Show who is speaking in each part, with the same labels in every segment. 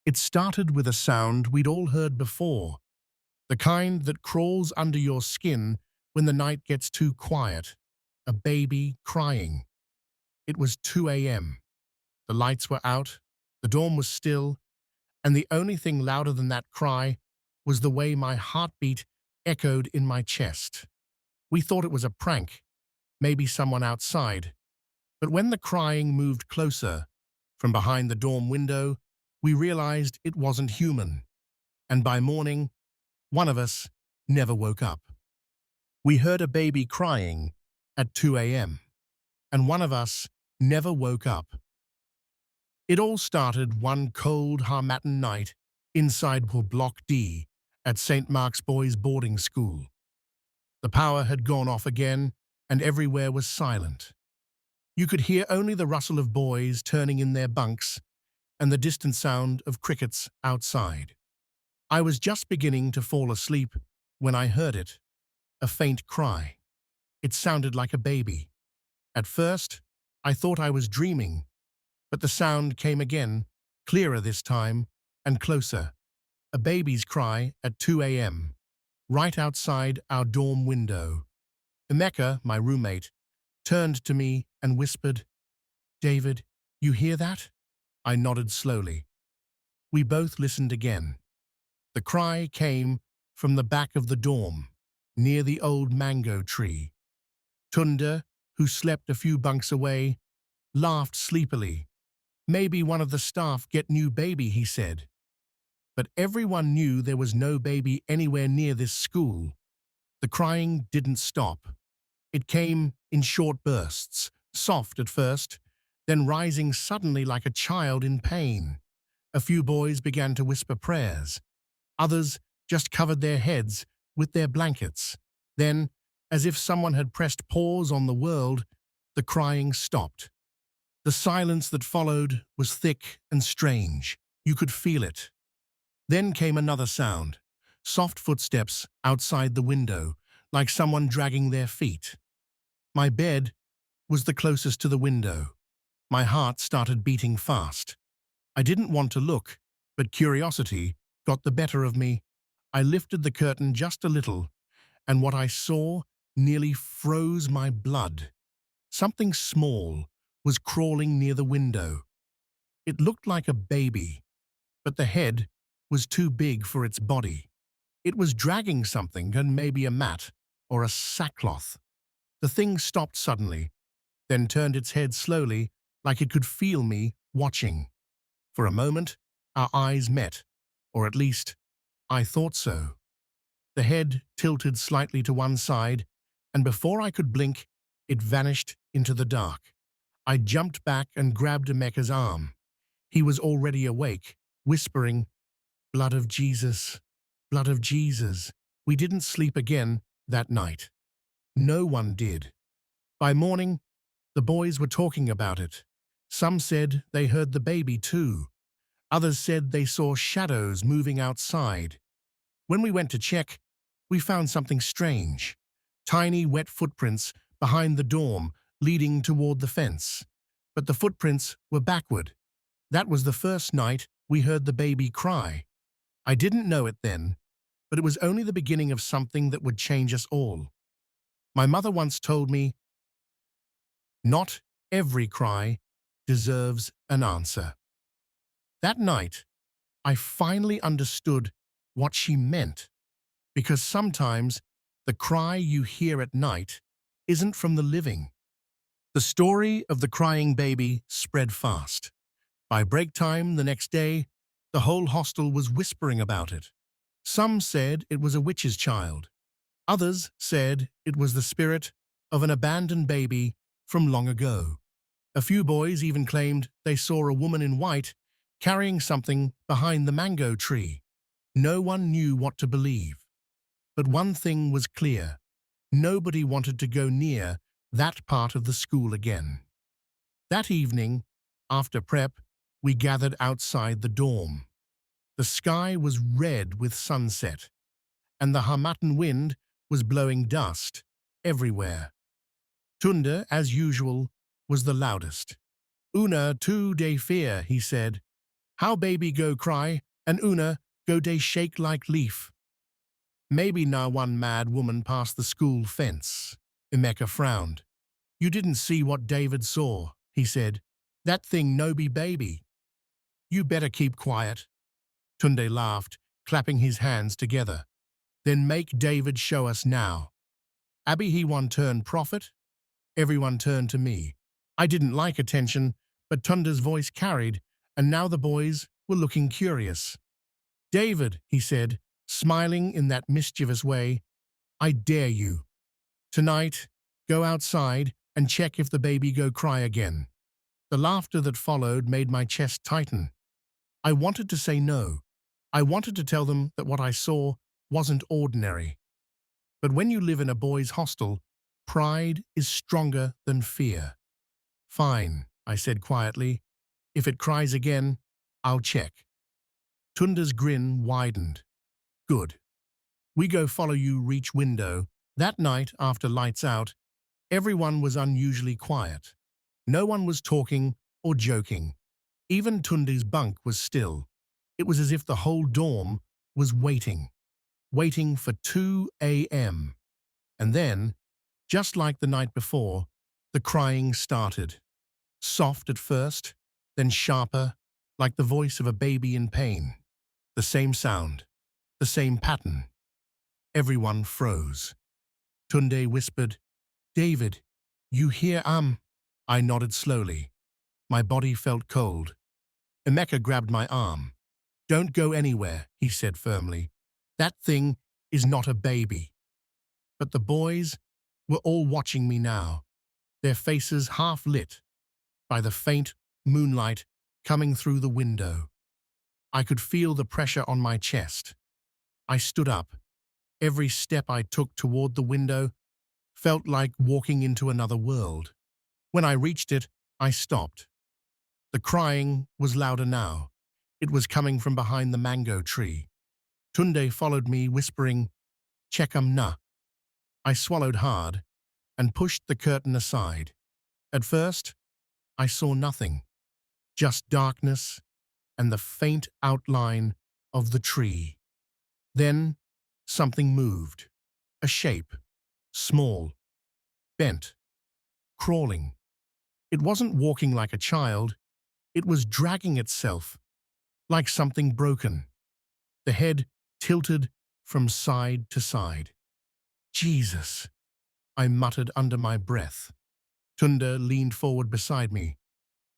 Speaker 1: It started with a sound we'd all heard before, the kind that crawls under your skin when the night gets too quiet, a baby crying. It was 2 a.m. The lights were out, the dorm was still, and the only thing louder than that cry was the way my heartbeat echoed in my chest. We thought it was a prank, maybe someone outside, but when the crying moved closer, from behind the dorm window, we realized it wasn't human, and by morning, one of us never woke up. We heard a baby crying at 2 a.m., and one of us never woke up. It all started one cold Harmattan night inside Block D at St. Mark's Boys' Boarding School. The power had gone off again, and everywhere was silent. You could hear only the rustle of boys turning in their bunks and the distant sound of crickets outside. I was just beginning to fall asleep when I heard it, a faint cry. It sounded like a baby. At first, I thought I was dreaming, but the sound came again, clearer this time, and closer. A baby's cry at 2 a.m., right outside our dorm window. Emeka, my roommate, turned to me and whispered, "David, you hear that?" I nodded slowly. We both listened again. The cry came from the back of the dorm, near the old mango tree. Tunda, who slept a few bunks away, laughed sleepily. "Maybe one of the staff get new baby," he said. But everyone knew there was no baby anywhere near this school. The crying didn't stop. It came in short bursts, soft at first, then rising suddenly like a child in pain. A few boys began to whisper prayers. Others just covered their heads with their blankets. Then, as if someone had pressed pause on the world, the crying stopped. The silence that followed was thick and strange. You could feel it. Then came another sound, soft footsteps outside the window, like someone dragging their feet. My bed was the closest to the window. My heart started beating fast. I didn't want to look, but curiosity got the better of me. I lifted the curtain just a little, and what I saw nearly froze my blood. Something small was crawling near the window. It looked like a baby, but the head was too big for its body. It was dragging something, and maybe a mat or a sackcloth. The thing stopped suddenly, then turned its head slowly, like it could feel me watching. For a moment, our eyes met, or at least, I thought so. The head tilted slightly to one side, and before I could blink, it vanished into the dark. I jumped back and grabbed Emeka's arm. He was already awake, whispering, "Blood of Jesus, blood of Jesus." We didn't sleep again that night. No one did. By morning, the boys were talking about it. Some said they heard the baby too. Others said they saw shadows moving outside. When we went to check, we found something strange. Tiny, wet footprints behind the dorm leading toward the fence. But the footprints were backward. That was the first night we heard the baby cry. I didn't know it then, but it was only the beginning of something that would change us all. My mother once told me, "Not every cry deserves an answer." That night, I finally understood what she meant, because sometimes the cry you hear at night isn't from the living. The story of the crying baby spread fast. By break time the next day, the whole hostel was whispering about it. Some said it was a witch's child. Others said it was the spirit of an abandoned baby from long ago. A few boys even claimed they saw a woman in white carrying something behind the mango tree. No one knew what to believe. But one thing was clear. Nobody wanted to go near that part of the school again. That evening, after prep, we gathered outside the dorm. The sky was red with sunset, and the Harmattan wind was blowing dust everywhere. Tunda, as usual, was the loudest. "Una tu de fear," he said. How baby go cry, and Una go day shake like leaf. Maybe now one mad woman past the school fence. Emeka frowned. You didn't see what David saw, he said. That thing no be baby. You better keep quiet. Tunde laughed, clapping his hands together. Then make David show us now. Abby he one turn prophet. Everyone turned to me. I didn't like attention, but Tunde's voice carried, and now the boys were looking curious. David, he said, smiling in that mischievous way, I dare you. Tonight, go outside and check if the baby go cry again. The laughter that followed made my chest tighten. I wanted to say no. I wanted to tell them that what I saw wasn't ordinary. But when you live in a boys' hostel, pride is stronger than fear. Fine, I said quietly. If it cries again, I'll check. Tunde's grin widened. Good. We go follow you reach window. That night, after lights out, everyone was unusually quiet. No one was talking or joking. Even Tunde's bunk was still. It was as if the whole dorm was waiting for 2 a.m. And then, just like the night before, the crying started. Soft at first, then sharper, like the voice of a baby in pain. The same sound, the same pattern. Everyone froze. Tunde whispered, David, you hear I nodded slowly. My body felt cold. Emeka grabbed my arm. Don't go anywhere, he said firmly. That thing is not a baby. But the boys were all watching me now, their faces half lit by the faint moonlight coming through the window. I could feel the pressure on my chest. I stood up. Every step I took toward the window felt like walking into another world. When I reached it, I stopped. The crying was louder now. It was coming from behind the mango tree. Tunde followed me, whispering, Check na. I swallowed hard and pushed the curtain aside. At first, I saw nothing, just darkness and the faint outline of the tree. Then, something moved. A shape, small, bent, crawling. It wasn't walking like a child. It was dragging itself, like something broken. The head tilted from side to side. Jesus, I muttered under my breath. Tunde leaned forward beside me.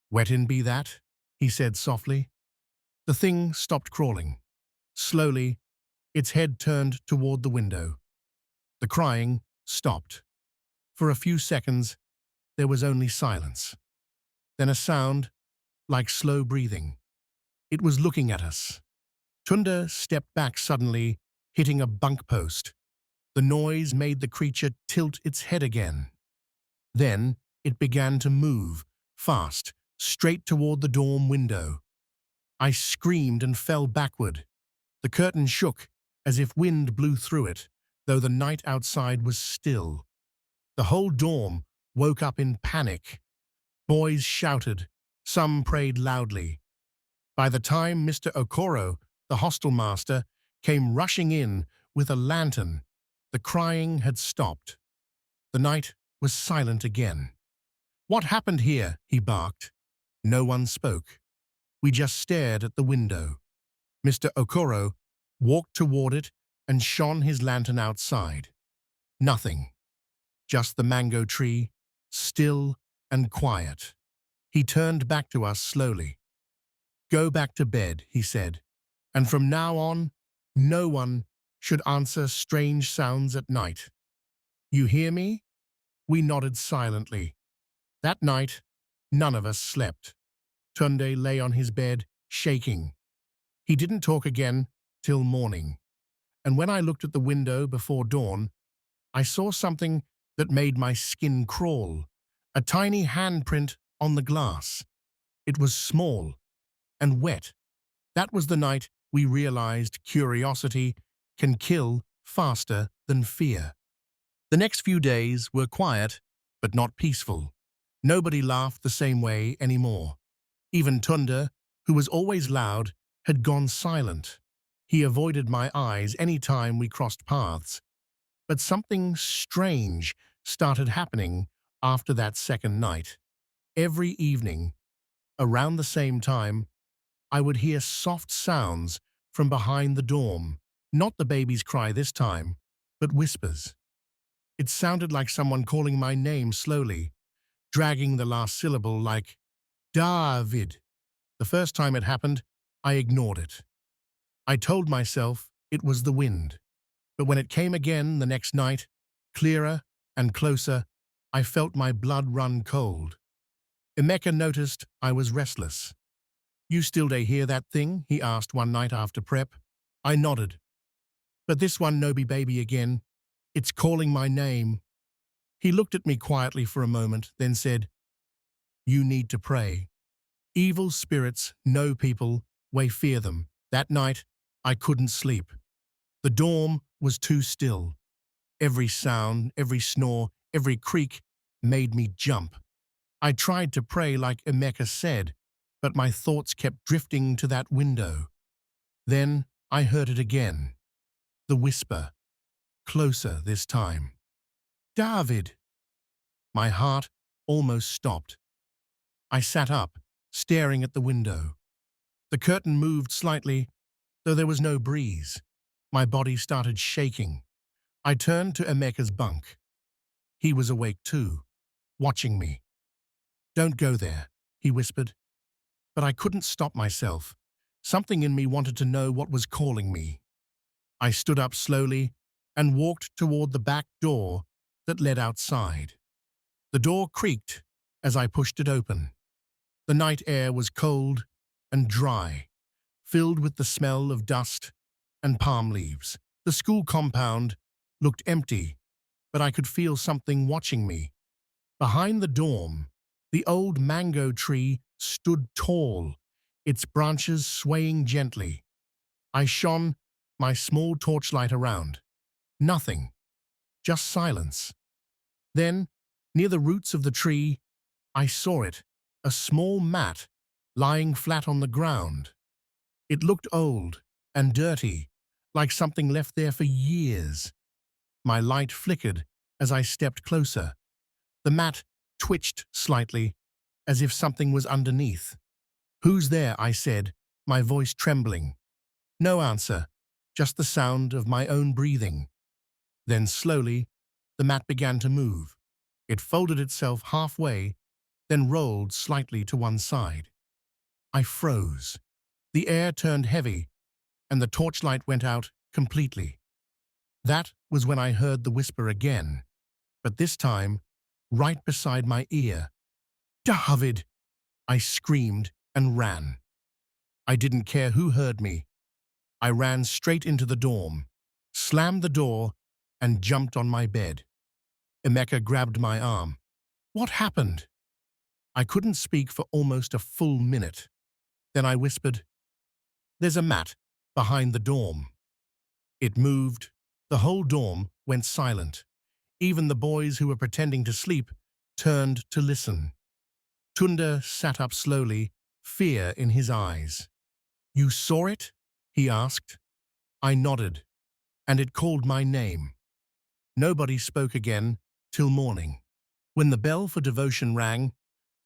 Speaker 1: Wet be that? He said softly. The thing stopped crawling. Slowly, its head turned toward the window. The crying stopped. For a few seconds, there was only silence. Then a sound, like slow breathing. It was looking at us. Tunde stepped back suddenly, hitting a bunk post. The noise made the creature tilt its head again. Then it began to move, fast, straight toward the dorm window. I screamed and fell backward. The curtain shook as if wind blew through it, though the night outside was still. The whole dorm woke up in panic. Boys shouted. Some prayed loudly. By the time Mr. Okoro, the hostel master, came rushing in with a lantern, the crying had stopped. The night was silent again. What happened here? He barked. No one spoke. We just stared at the window. Mr. Okoro walked toward it and shone his lantern outside. Nothing. Just the mango tree, still and quiet. He turned back to us slowly. Go back to bed, he said, and from now on, no one should answer strange sounds at night. You hear me? We nodded silently. That night, none of us slept. Tunde lay on his bed, shaking. He didn't talk again till morning. And when I looked at the window before dawn, I saw something that made my skin crawl. A tiny handprint on the glass. It was small and wet. That was the night we realized curiosity can kill faster than fear. The next few days were quiet, but not peaceful. Nobody laughed the same way anymore. Even Tunde, who was always loud, had gone silent. He avoided my eyes any time we crossed paths. But something strange started happening after that second night. Every evening, around the same time, I would hear soft sounds from behind the dorm, not the baby's cry this time, but whispers. It sounded like someone calling my name slowly, dragging the last syllable like, David. The first time it happened, I ignored it. I told myself it was the wind. But when it came again the next night, clearer and closer, I felt my blood run cold. Emeka noticed I was restless. You still dey hear that thing? He asked one night after prep. I nodded. But this one no be baby again. It's calling my name. He looked at me quietly for a moment, then said, You need to pray. Evil spirits know people, we fear them. That night, I couldn't sleep. The dorm was too still. Every sound, every snore, every creak made me jump. I tried to pray like Emeka said, but my thoughts kept drifting to that window. Then I heard it again. The whisper, closer this time. David! My heart almost stopped. I sat up, staring at the window. The curtain moved slightly, though there was no breeze. My body started shaking. I turned to Emeka's bunk. He was awake too, watching me. Don't go there, he whispered. But I couldn't stop myself. Something in me wanted to know what was calling me. I stood up slowly and walked toward the back door that led outside. The door creaked as I pushed it open. The night air was cold and dry, filled with the smell of dust and palm leaves. The school compound looked empty, but I could feel something watching me. Behind the dorm, the old mango tree stood tall, its branches swaying gently. I shone my small torchlight around. Nothing, just silence. Then, near the roots of the tree, I saw it, a small mat lying flat on the ground. It looked old and dirty, like something left there for years. My light flickered as I stepped closer. The mat twitched slightly, as if something was underneath. Who's there? I said, my voice trembling. No answer, just the sound of my own breathing. Then slowly, the mat began to move. It folded itself halfway, then rolled slightly to one side. I froze. The air turned heavy, and the torchlight went out completely. That was when I heard the whisper again, but this time, right beside my ear. David! I screamed and ran. I didn't care who heard me. I ran straight into the dorm, slammed the door, and jumped on my bed. Emeka grabbed my arm. What happened? I couldn't speak for almost a full minute. Then I whispered, There's a mat behind the dorm. It moved. The whole dorm went silent. Even the boys who were pretending to sleep turned to listen. Tunda sat up slowly, fear in his eyes. You saw it? He asked. I nodded, and it called my name. Nobody spoke again till morning. When the bell for devotion rang,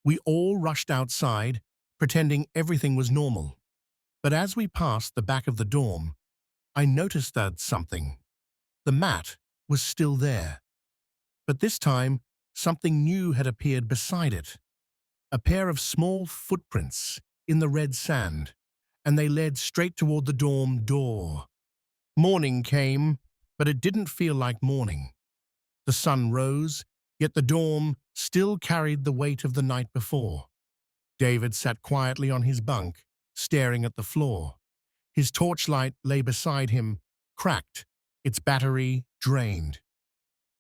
Speaker 1: we all rushed outside, pretending everything was normal. But as we passed the back of the dorm, I noticed that something. The mat was still there. But this time, something new had appeared beside it. A pair of small footprints in the red sand, and they led straight toward the dorm door. Morning came, but it didn't feel like morning. The sun rose, yet the dorm still carried the weight of the night before. David sat quietly on his bunk, staring at the floor. His torchlight lay beside him, cracked, its battery drained.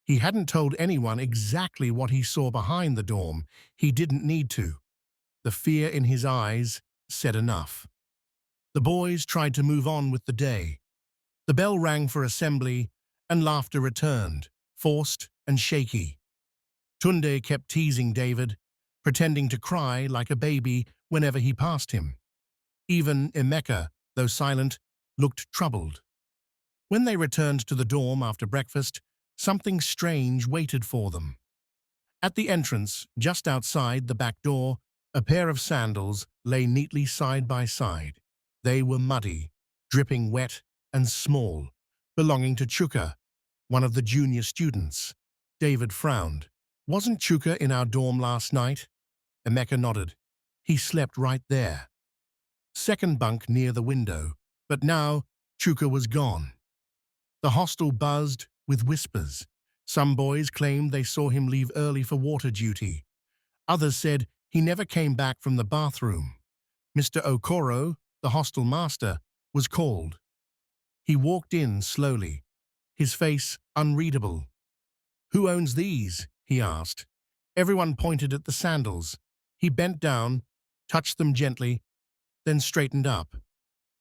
Speaker 1: He hadn't told anyone exactly what he saw behind the dorm. He didn't need to. The fear in his eyes said enough. The boys tried to move on with the day. The bell rang for assembly, and laughter returned, forced and shaky. Tunde kept teasing David, pretending to cry like a baby whenever he passed him. Even Emeka, though silent, looked troubled. When they returned to the dorm after breakfast, something strange waited for them. At the entrance, just outside the back door, a pair of sandals lay neatly side by side. They were muddy, dripping wet, and small, belonging to Chuka, one of the junior students. David frowned. "Wasn't Chuka in our dorm last night?" Emeka nodded. "He slept right there. Second bunk near the window, but now Chuka was gone." The hostel buzzed with whispers. Some boys claimed they saw him leave early for water duty. Others said he never came back from the bathroom. Mr. Okoro, the hostel master, was called. He walked in slowly, his face unreadable. "Who owns these?" he asked. Everyone pointed at the sandals. He bent down, touched them gently, then straightened up.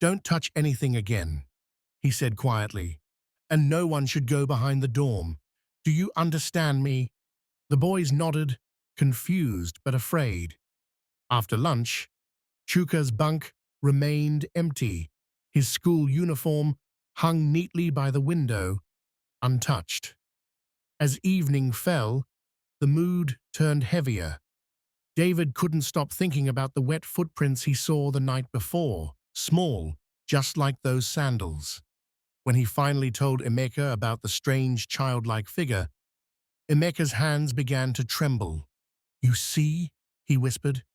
Speaker 1: "Don't touch anything again," he said quietly. "And no one should go behind the dorm. Do you understand me?" The boys nodded, confused but afraid. After lunch, Chuka's bunk remained empty. His school uniform hung neatly by the window, untouched. As evening fell, the mood turned heavier. David couldn't stop thinking about the wet footprints he saw the night before, small, just like those sandals. When he finally told Emeka about the strange childlike figure, Emeka's hands began to tremble. "You see," he whispered,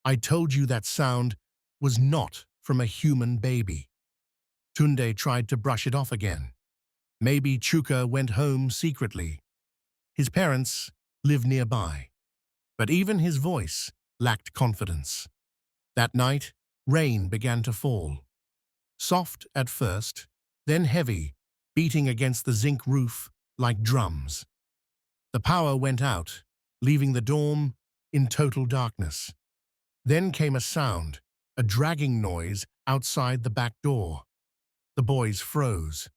Speaker 1: "I told you that sound was not from a human baby." Tunde tried to brush it off again. Maybe Chuka went home secretly. His parents lived nearby. But even his voice lacked confidence. That night, rain began to fall. Soft at first, then heavy, beating against the zinc roof like drums. The power went out, leaving the dorm in total darkness. Then came a sound, a dragging noise outside the back door. The boys froze.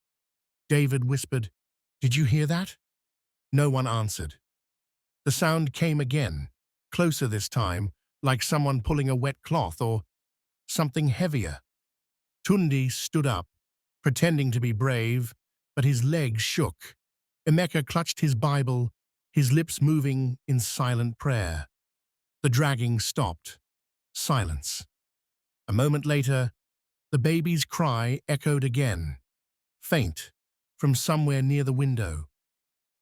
Speaker 1: David whispered, "Did you hear that?" No one answered. The sound came again, closer this time, like someone pulling a wet cloth or something heavier. Tundi stood up, pretending to be brave, but his legs shook. Emeka clutched his Bible, his lips moving in silent prayer. The dragging stopped. Silence. A moment later, the baby's cry echoed again, faint, from somewhere near the window.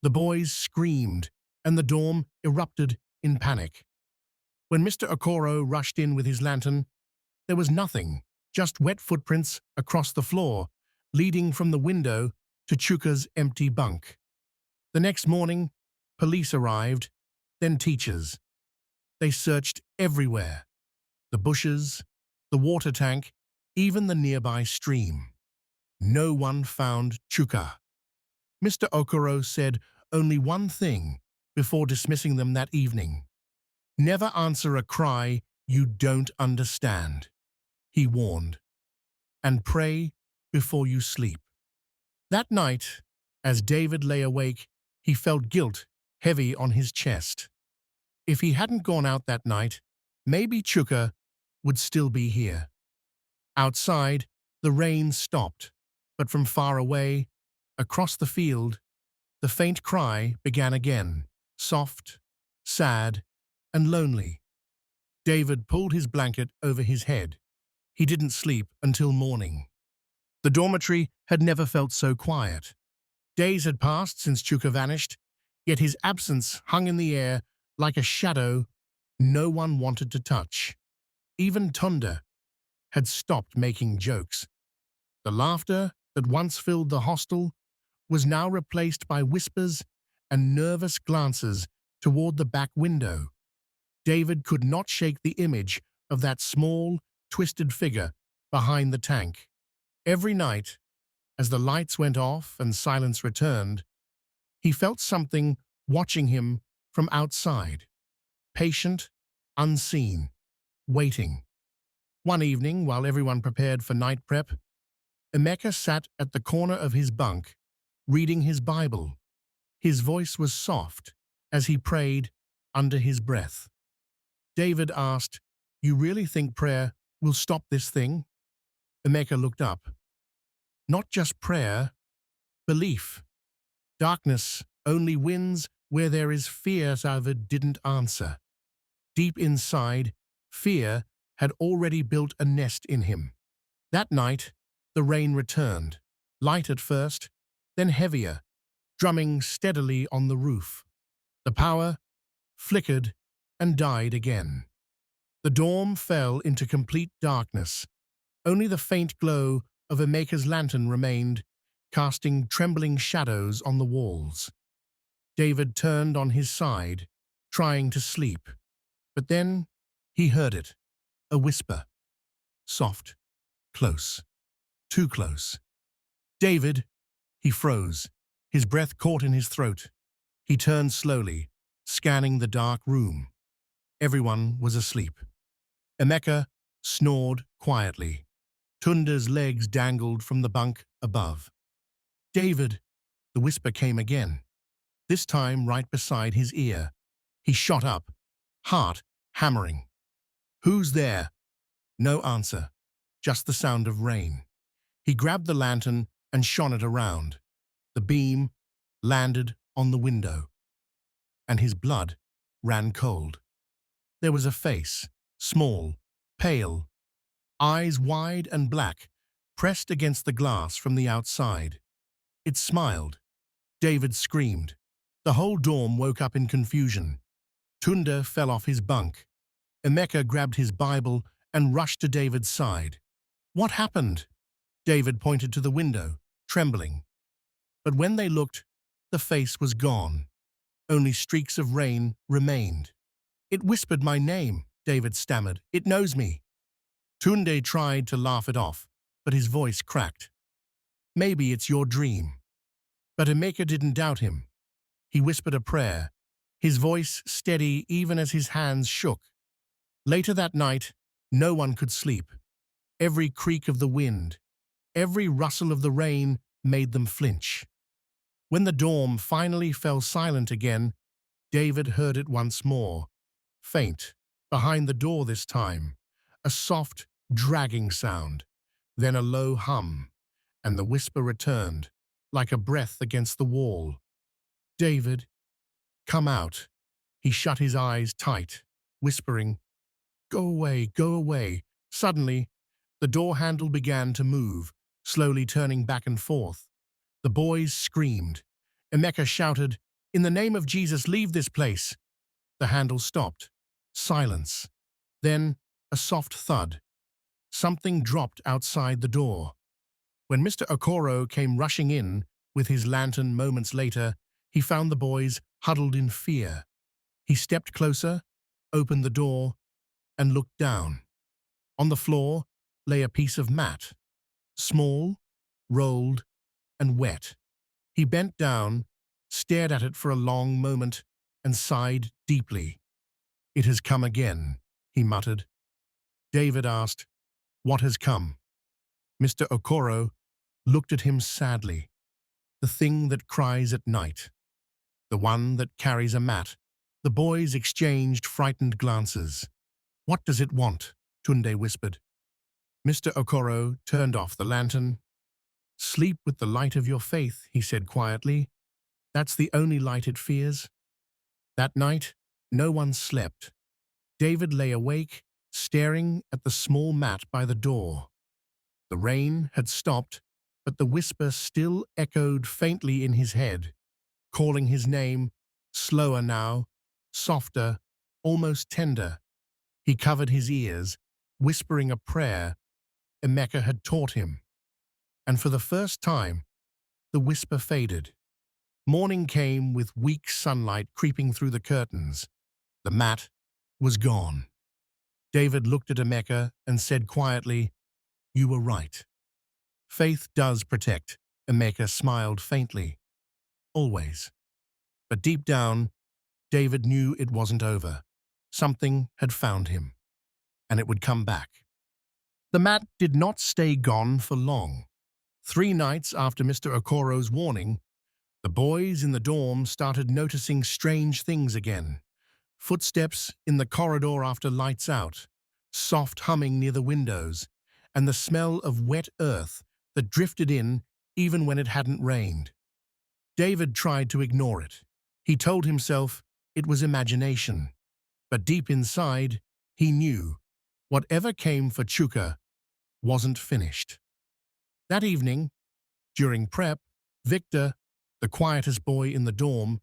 Speaker 1: The boys screamed, and the dorm erupted in panic. When Mr. Okoro rushed in with his lantern, there was nothing, just wet footprints across the floor, leading from the window to Chuka's empty bunk. The next morning, police arrived, then teachers. They searched everywhere. The bushes, the water tank, even the nearby stream. No one found Chuka. Mr. Okoro said only one thing before dismissing them that evening. "Never answer a cry you don't understand," he warned, "and pray before you sleep." That night, as David lay awake, he felt guilt heavy on his chest. If he hadn't gone out that night, maybe Chuka would still be here. Outside, the rain stopped, but from far away, across the field, the faint cry began again, soft, sad, and lonely. David pulled his blanket over his head. He didn't sleep until morning. The dormitory had never felt so quiet. Days had passed since Chuka vanished, yet his absence hung in the air like a shadow no one wanted to touch. Even Tonda had stopped making jokes. The laughter that once filled the hostel was now replaced by whispers and nervous glances toward the back window. David could not shake the image of that small, twisted figure behind the tank. Every night, as the lights went off and silence returned, he felt something watching him from outside. Patient, unseen, waiting. One evening, while everyone prepared for night prep, Emeka sat at the corner of his bunk, reading his Bible. His voice was soft as he prayed under his breath. David asked, "You really think prayer will stop this thing? Emeka looked up. Not just prayer, belief. Darkness only wins where there is fear. David didn't answer. Deep inside, fear had already built a nest in him. That night, the rain returned, light at first, then heavier, drumming steadily on the roof. The power flickered and died again. The dorm fell into complete darkness. Only the faint glow of Emeka's lantern remained, casting trembling shadows on the walls. David turned on his side, trying to sleep. But then he heard it, a whisper. Soft, close, too close. David, he froze, his breath caught in his throat. He turned slowly, scanning the dark room. Everyone was asleep. Emeka snored quietly. Tunde's legs dangled from the bunk above. David, the whisper came again, this time right beside his ear. He shot up, heart hammering. Who's there? No answer, just the sound of rain. He grabbed the lantern and shone it around. The beam landed on the window, and his blood ran cold. There was a face, small, pale, eyes wide and black, pressed against the glass from the outside. It smiled. David screamed. The whole dorm woke up in confusion. Tunde fell off his bunk. Emeka grabbed his Bible and rushed to David's side. What happened? David pointed to the window, trembling. But when they looked, the face was gone. Only streaks of rain remained. It whispered my name, David stammered. It knows me. Tunde tried to laugh it off, but his voice cracked. Maybe it's your dream. But Emeka didn't doubt him. He whispered a prayer, his voice steady even as his hands shook. Later that night, no one could sleep. Every creak of the wind, every rustle of the rain made them flinch. When the dorm finally fell silent again, David heard it once more. Faint, behind the door this time, a soft, dragging sound, then a low hum, and the whisper returned, like a breath against the wall. David, come out. He shut his eyes tight, whispering, Go away, go away. Suddenly, the door handle began to move, slowly turning back and forth. The boys screamed. Emeka shouted, In the name of Jesus, leave this place. The handle stopped. Silence. Then, a soft thud. Something dropped outside the door. When Mr. Okoro came rushing in with his lantern moments later, he found the boys huddled in fear. He stepped closer, opened the door, and looked down. On the floor lay a piece of mat, small, rolled, and wet. He bent down, stared at it for a long moment, and sighed deeply. It has come again, he muttered. David asked, What has come? Mr. Okoro looked at him sadly. The thing that cries at night. The one that carries a mat. The boys exchanged frightened glances. What does it want? Tunde whispered. Mr. Okoro turned off the lantern. Sleep with the light of your faith, he said quietly. That's the only light it fears. That night, no one slept. David lay awake, staring at the small mat by the door. The rain had stopped, but the whisper still echoed faintly in his head, calling his name, slower now, softer, almost tender. He covered his ears, whispering a prayer Emeka had taught him. And for the first time, the whisper faded. Morning came with weak sunlight creeping through the curtains. The mat was gone. David looked at Emeka and said quietly, You were right. Faith does protect, Emeka smiled faintly. Always. But deep down, David knew it wasn't over. Something had found him, and it would come back. The mat did not stay gone for long. 3 nights after Mr. Okoro's warning, the boys in the dorm started noticing strange things again. Footsteps in the corridor after lights out, soft humming near the windows, and the smell of wet earth that drifted in even when it hadn't rained. David tried to ignore it. He told himself it was imagination. But deep inside, he knew whatever came for Chuka wasn't finished. That evening, during prep, Victor, the quietest boy in the dorm,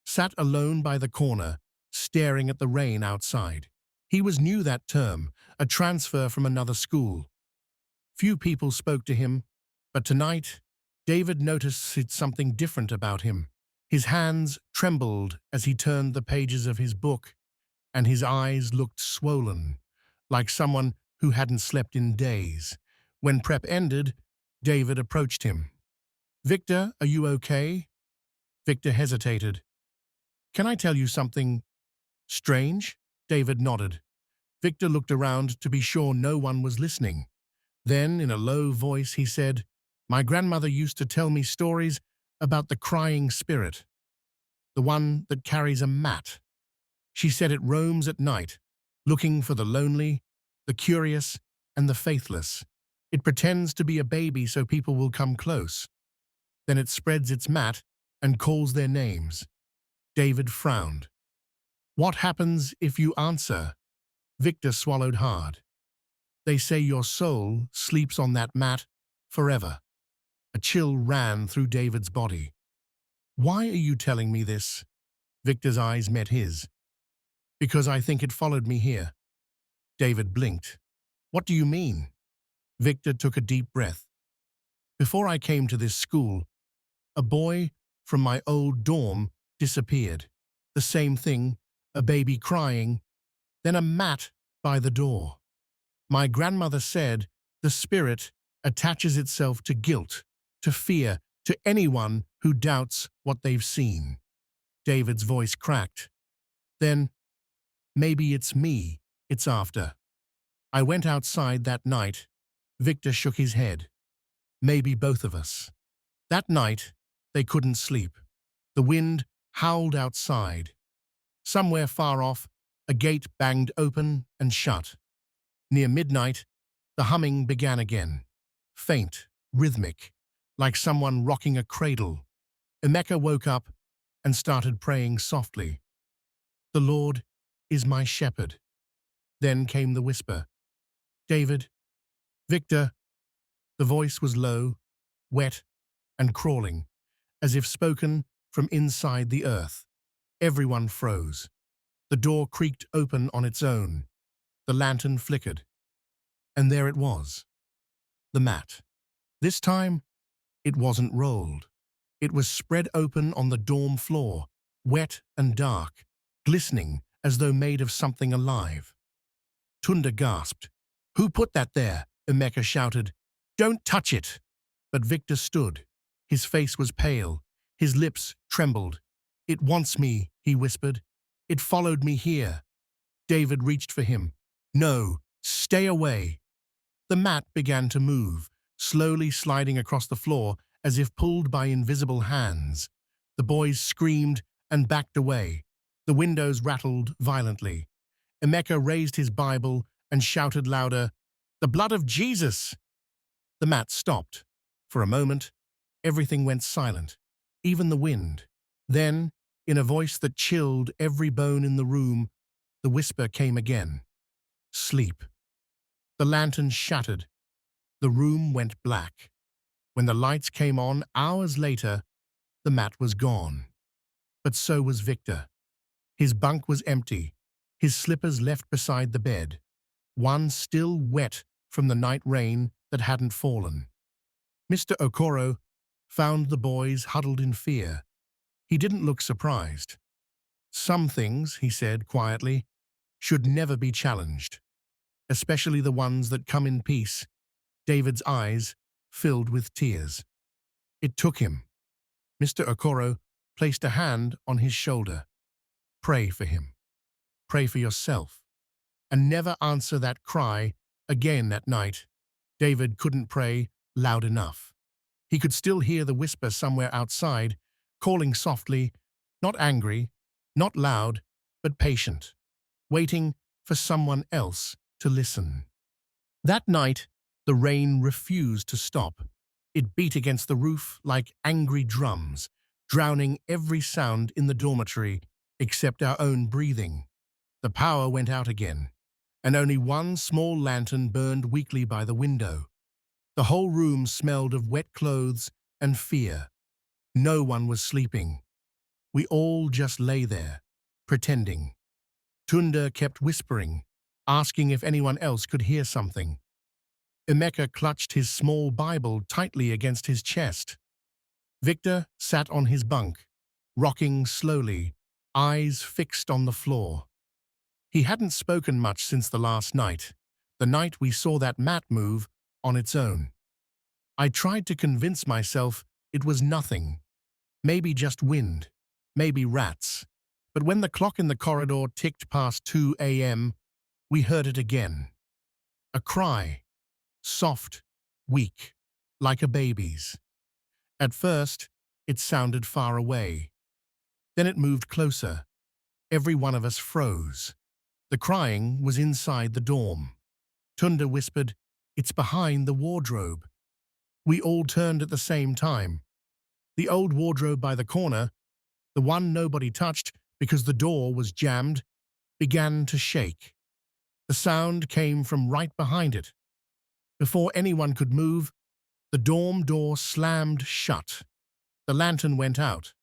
Speaker 1: sat alone by the corner, staring at the rain outside. He was new that term, a transfer from another school. Few people spoke to him, but tonight, David noticed something different about him. His hands trembled as he turned the pages of his book, and his eyes looked swollen, like someone who hadn't slept in days. When prep ended, David approached him. "Victor, are you okay?" Victor hesitated. "Can I tell you something strange?" David nodded. Victor looked around to be sure no one was listening. Then, in a low voice, he said, "My grandmother used to tell me stories about the crying spirit, the one that carries a mat. She said it roams at night, looking for the lonely, the curious, and the faithless. It pretends to be a baby so people will come close. Then it spreads its mat and calls their names." David frowned. "What happens if you answer?" Victor swallowed hard. "They say your soul sleeps on that mat forever." A chill ran through David's body. "Why are you telling me this?" Victor's eyes met his. "Because I think it followed me here." David blinked. "What do you mean?" Victor took a deep breath. "Before I came to this school, a boy from my old dorm disappeared. The same thing, a baby crying, then a mat by the door. My grandmother said the spirit attaches itself to guilt, to fear, to anyone who doubts what they've seen." David's voice cracked. "Then, maybe it's me it's after." "I went outside that night." Victor shook his head. "Maybe both of us." That night, they couldn't sleep. The wind howled outside. Somewhere far off, a gate banged open and shut. Near midnight, the humming began again. Faint, rhythmic, like someone rocking a cradle. Emeka woke up and started praying softly. "The Lord is my shepherd." Then came the whisper. "David, Victor." The voice was low, wet, and crawling, as if spoken from inside the earth. Everyone froze. The door creaked open on its own. The lantern flickered. And there it was. The mat. This time, it wasn't rolled. It was spread open on the dorm floor, wet and dark, glistening as though made of something alive. Tunda gasped. "Who put that there?" Emeka shouted. "Don't touch it!" But Victor stood. His face was pale. His lips trembled. "It wants me," he whispered. "It followed me here." David reached for him. "No, stay away." The mat began to move, slowly sliding across the floor as if pulled by invisible hands. The boys screamed and backed away. The windows rattled violently. Emeka raised his Bible and shouted louder, "The blood of Jesus!" The mat stopped. For a moment, everything went silent, even the wind. Then, in a voice that chilled every bone in the room, the whisper came again. "Sleep." The lantern shattered. The room went black. When the lights came on hours later, the mat was gone. But so was Victor. His bunk was empty, his slippers left beside the bed, one still wet from the night rain that hadn't fallen. Mr. Okoro found the boys huddled in fear. He didn't look surprised. "Some things," he said quietly, "should never be challenged, especially the ones that come in peace." David's eyes filled with tears. It took him. Mr. Okoro placed a hand on his shoulder. "Pray for him. Pray for yourself. And never answer that cry again at night." David couldn't pray loud enough. He could still hear the whisper somewhere outside, calling softly, not angry, not loud, but patient, waiting for someone else to listen. That night, the rain refused to stop. It beat against the roof like angry drums, drowning every sound in the dormitory except our own breathing. The power went out again, and only one small lantern burned weakly by the window. The whole room smelled of wet clothes and fear. No one was sleeping. We all just lay there, pretending. Tunda kept whispering, asking if anyone else could hear something. Emeka clutched his small Bible tightly against his chest. Victor sat on his bunk, rocking slowly, eyes fixed on the floor. He hadn't spoken much since the last night, the night we saw that mat move on its own. I tried to convince myself it was nothing, maybe just wind, maybe rats. But when the clock in the corridor ticked past 2 a.m., we heard it again. A cry, soft, weak, like a baby's. At first, it sounded far away. Then it moved closer. Every one of us froze. The crying was inside the dorm. Tunda whispered, "It's behind the wardrobe." We all turned at the same time. The old wardrobe by the corner, the one nobody touched because the door was jammed, began to shake. The sound came from right behind it. Before anyone could move, the dorm door slammed shut. The lantern went out.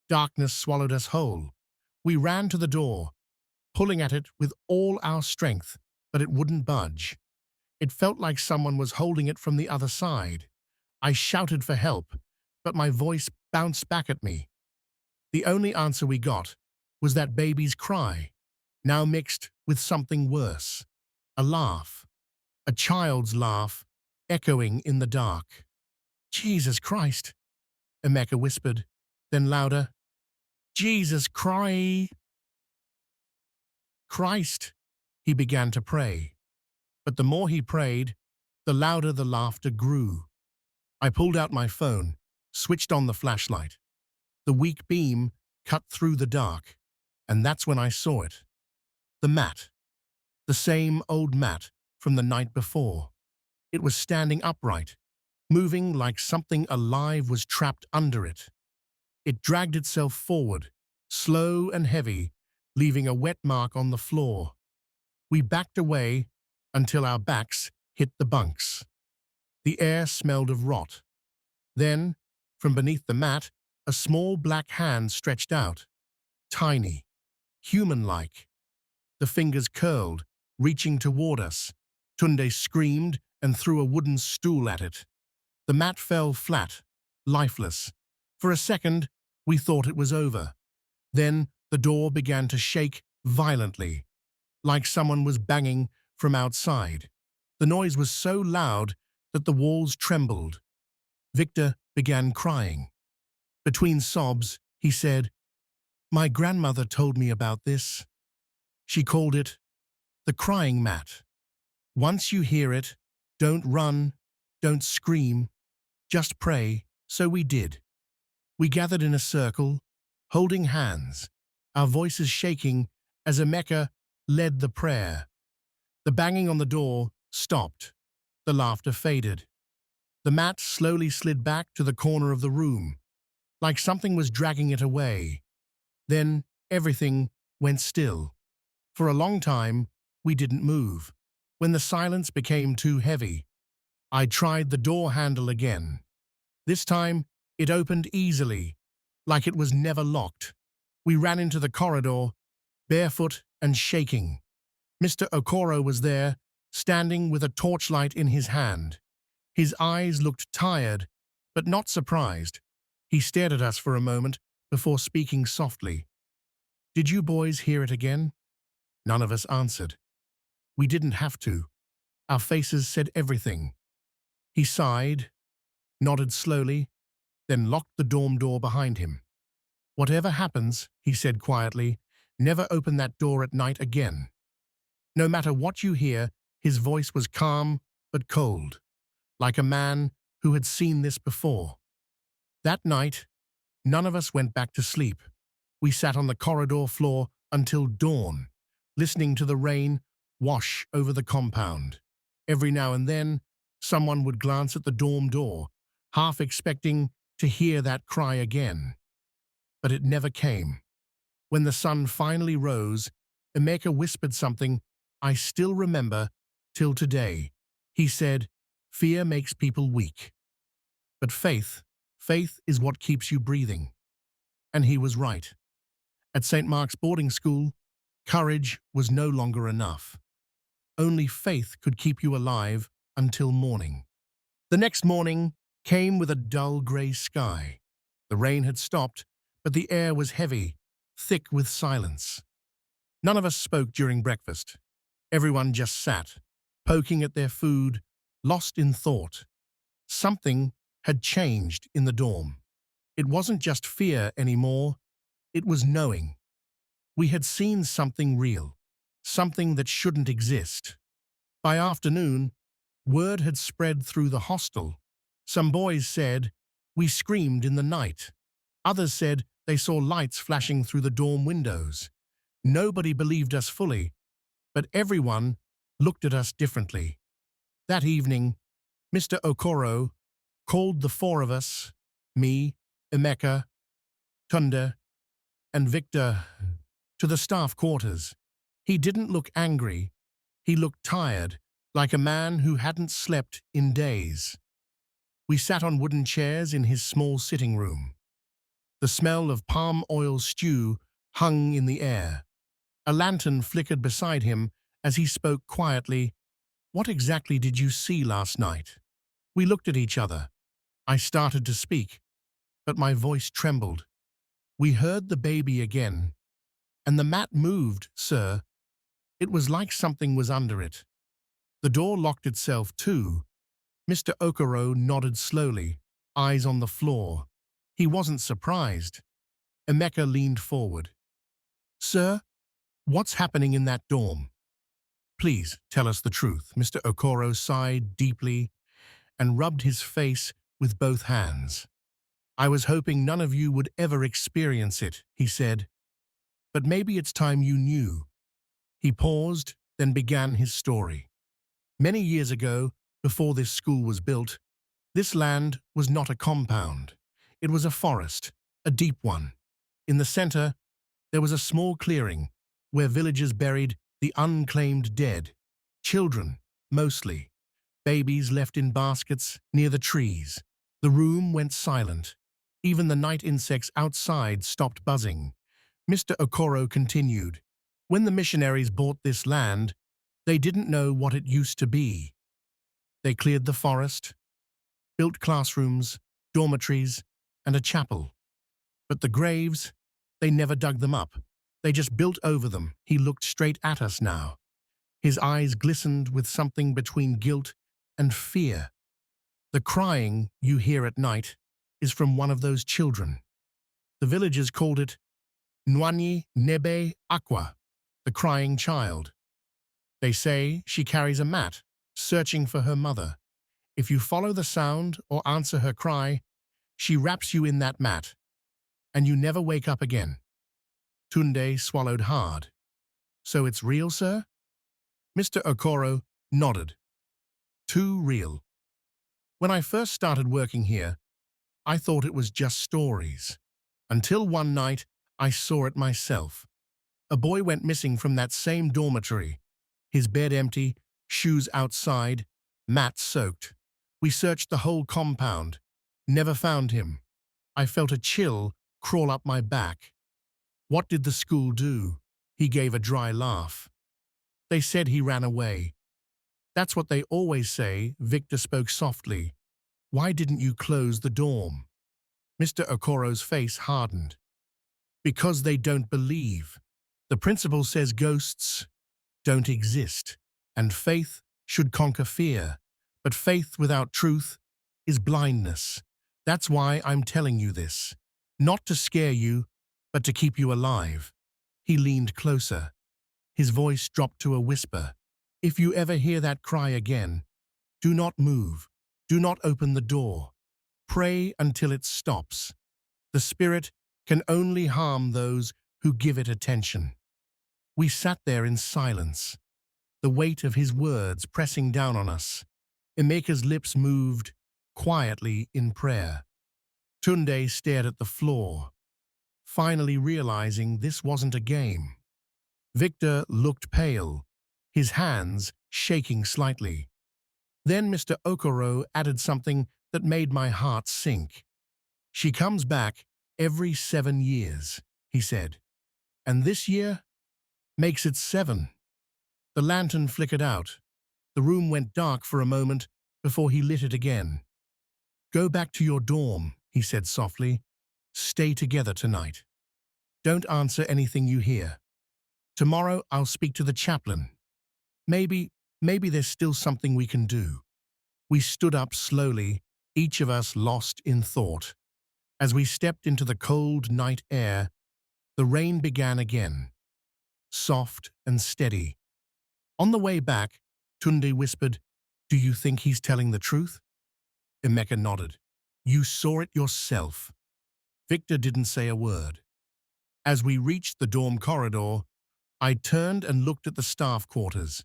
Speaker 1: Darkness swallowed us whole. We ran to the door, pulling at it with all our strength, but it wouldn't budge. It felt like someone was holding it from the other side. I shouted for help, but my voice bounced back at me. The only answer we got was that baby's cry, now mixed with something worse. A laugh. A child's laugh, echoing in the dark. "Jesus Christ," Emeka whispered, then louder, "Jesus Christ." He began to pray. But the more he prayed, the louder the laughter grew. I pulled out my phone, switched on the flashlight. The weak beam cut through the dark, and that's when I saw it. The mat. The same old mat from the night before. It was standing upright, moving like something alive was trapped under it. It dragged itself forward, slow and heavy, leaving a wet mark on the floor. We backed away until our backs hit the bunks. The air smelled of rot. Then, from beneath the mat, a small black hand stretched out. Tiny, human-like. The fingers curled, reaching toward us. Tunde screamed and threw a wooden stool at it. The mat fell flat, lifeless. For a second, we thought it was over. Then the door began to shake violently, like someone was banging from outside. The noise was so loud that the walls trembled. Victor began crying. Between sobs, he said, "My grandmother told me about this. She called it the crying mat. Once you hear it, don't run, don't scream, just pray." So we did. We gathered in a circle, holding hands, our voices shaking as Emeka led the prayer. The banging on the door stopped. The laughter faded. The mat slowly slid back to the corner of the room, like something was dragging it away. Then everything went still. For a long time, we didn't move. When the silence became too heavy, I tried the door handle again. This time, it opened easily, like it was never locked. We ran into the corridor, barefoot and shaking. Mr. Okoro was there, standing with a torchlight in his hand. His eyes looked tired, but not surprised. He stared at us for a moment before speaking softly. "Did you boys hear it again?" None of us answered. We didn't have to. Our faces said everything. He sighed, nodded slowly, then locked the dorm door behind him. "Whatever happens," he said quietly, "never open that door at night again." No matter what you hear, his voice was calm but cold, like a man who had seen this before. That night, none of us went back to sleep. We sat on the corridor floor until dawn, listening to the rain wash over the compound. Every now and then, someone would glance at the dorm door, half expecting to hear that cry again. But it never came. When the sun finally rose, Emeka whispered something I still remember till today. He said, "Fear makes people weak. But faith is what keeps you breathing." And he was right. At St. Mark's boarding school, courage was no longer enough. Only faith could keep you alive until morning. The next morning came with a dull grey sky. The rain had stopped, but the air was heavy, thick with silence. None of us spoke during breakfast. Everyone just sat, poking at their food, lost in thought. Something had changed in the dorm. It wasn't just fear anymore, it was knowing. We had seen something real, something that shouldn't exist. By afternoon, word had spread through the hostel. Some boys said, "We screamed in the night." Others said they saw lights flashing through the dorm windows. Nobody believed us fully, but everyone looked at us differently. That evening, Mr. Okoro called the four of us, me, Emeka, Tunde, and Victor, to the staff quarters. He didn't look angry. He looked tired, like a man who hadn't slept in days. We sat on wooden chairs in his small sitting room. The smell of palm oil stew hung in the air. A lantern flickered beside him as he spoke quietly. "What exactly did you see last night?" We looked at each other. I started to speak, but my voice trembled. "We heard the baby again. And the mat moved, sir. It was like something was under it." The door locked itself too. Mr. Okoro nodded slowly, eyes on the floor. He wasn't surprised. Emeka leaned forward. "Sir, what's happening in that dorm?" "Please tell us the truth." Mr. Okoro sighed deeply and rubbed his face with both hands. "I was hoping none of you would ever experience it," he said. "But maybe it's time you knew." He paused, then began his story. Many years ago, before this school was built, this land was not a compound. It was a forest, a deep one. In the center, there was a small clearing where villagers buried the unclaimed dead. Children, mostly. Babies left in baskets near the trees. The room went silent. Even the night insects outside stopped buzzing. Mr. Okoro continued. When the missionaries bought this land, they didn't know what it used to be. They cleared the forest, built classrooms, dormitories, and a chapel. But the graves, they never dug them up. They just built over them. He looked straight at us now. His eyes glistened with something between guilt and fear. "The crying you hear at night is from one of those children." The villagers called it Nwanyi Nebe Aqua, the crying child. They say she carries a mat, searching for her mother. If you follow the sound or answer her cry, she wraps you in that mat, and you never wake up again. Tunde swallowed hard. "So it's real, sir?" Mr. Okoro nodded. "Too real. When I first started working here, I thought it was just stories. Until one night, I saw it myself. A boy went missing from that same dormitory. His bed empty, shoes outside, mat soaked. We searched the whole compound. Never found him. I felt a chill crawl up my back. What did the school do?" He gave a dry laugh. "They said he ran away." "That's what they always say," Victor spoke softly. "Why didn't you close the dorm?" Mr. Okoro's face hardened. "Because they don't believe. The principal says ghosts don't exist, and faith should conquer fear. But faith without truth is blindness. That's why I'm telling you this. Not to scare you, but to keep you alive." He leaned closer. His voice dropped to a whisper. "If you ever hear that cry again, do not move. Do not open the door. Pray until it stops. The spirit can only harm those who give it attention." We sat there in silence. the weight of his words pressing down on us. Emeka's lips moved quietly in prayer. Tunde stared at the floor, finally realizing this wasn't a game. Victor looked pale, his hands shaking slightly. Then Mr. Okoro added something that made my heart sink. "She comes back every 7 years," he said. "And this year makes it 7. The lantern flickered out. The room went dark for a moment before he lit it again. "Go back to your dorm," he said softly. "Stay together tonight. Don't answer anything you hear. Tomorrow I'll speak to the chaplain. Maybe there's still something we can do." We stood up slowly, each of us lost in thought. As we stepped into the cold night air, the rain began again, soft and steady. On the way back, Tunde whispered, "Do you think he's telling the truth?" Emeka nodded. "You saw it yourself." Victor didn't say a word. As we reached the dorm corridor, I turned and looked at the staff quarters.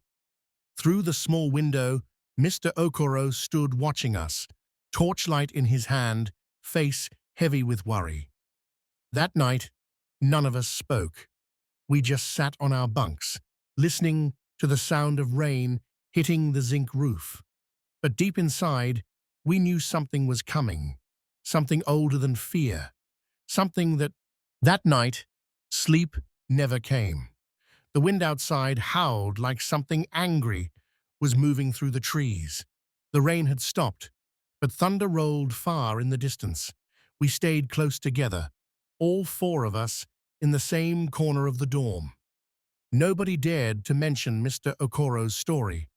Speaker 1: Through the small window, Mr. Okoro stood watching us, torchlight in his hand, face heavy with worry. That night, none of us spoke. We just sat on our bunks, listening to the sound of rain hitting the zinc roof. But deep inside, we knew something was coming, something older than fear, something that night, sleep never came. The wind outside howled like something angry was moving through the trees. The rain had stopped, but thunder rolled far in the distance. We stayed close together, all 4 of us in the same corner of the dorm. Nobody dared to mention Mr. Okoro's story.